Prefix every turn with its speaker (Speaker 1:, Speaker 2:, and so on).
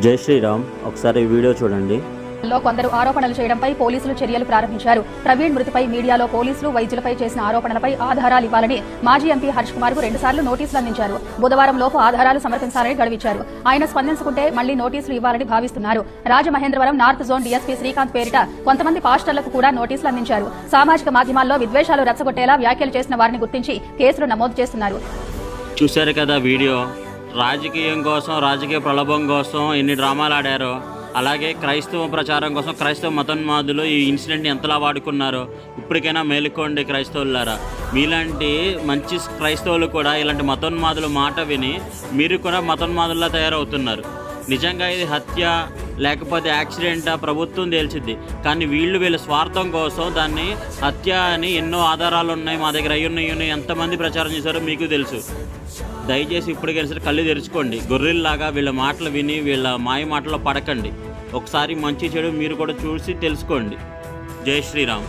Speaker 1: జై శ్రీరామ్. ఒకసారి వీడియో చూడండి.
Speaker 2: కొందరు ఆరోపణలు చేయడంపై పోలీసులు చర్యలు ప్రారంభించారు. ప్రవీణ్ మృతిపై మీడియాలో పోలీసులు వైద్యులపై చేసిన ఆరోపణలపై ఆధారాలు ఇవ్వాలని మాజీ ఎంపీ హర్ష్ కుమార్ కు 2 సార్లు నోటీసులు అందించారు. బుధవారం లోపు ఆధారాలు సమర్పించాలని గడువిచ్చారు. ఆయన స్పందించుకుంటే మళ్లీ నోటీసులు ఇవ్వాలని భావిస్తున్నారు. Rajamahendravaram north zone DSP Srikanth పేరిట కొంతమంది పాస్టర్లకు కూడా నోటీసులు అందించారు. సామాజిక మాధ్యమాల్లో విద్వేషాలు రెచ్చగొట్టేలా వ్యాఖ్యలు చేసిన వారిని గుర్తించి కేసులు నమోదు చేస్తున్నారు.
Speaker 1: చూశారు కదా వీడియో. రాజకీయం కోసం, రాజకీయ ప్రలోభం కోసం ఎన్ని డ్రామాలు ఆడారో, అలాగే క్రైస్తవ ప్రచారం కోసం క్రైస్తవ మతోన్మాదులు ఈ ఇన్సిడెంట్ని ఎంతలా వాడుకున్నారో ఇప్పటికైనా మేలుకోండి క్రైస్తవులారా. మీలాంటి మంచి క్రైస్తవులు కూడా ఇలాంటి మతోన్మాదుల మాట విని మీరు కూడా మతోన్మాదుల్లా తయారవుతున్నారు. నిజంగా ఇది హత్య లేకపోతే యాక్సిడెంటా ప్రభుత్వం తేల్చిద్ది, కానీ వీళ్ళ స్వార్థం కోసం దాన్ని హత్య అని ఎన్నో ఆధారాలు ఉన్నాయి, మా దగ్గర అయ్యున్నాయి ఎంతమంది ప్రచారం చేశారో మీకు తెలుసు. దయచేసి ఇప్పటికైనా కళ్ళు తెరుచుకోండి. గొర్రెల్లాగా వీళ్ళ మాటలు విని వీళ్ళ మాయ మాటల్లో పడకండి. ఒకసారి మంచి చెడు మీరు కూడా చూసి తెలుసుకోండి. జై శ్రీరామ్.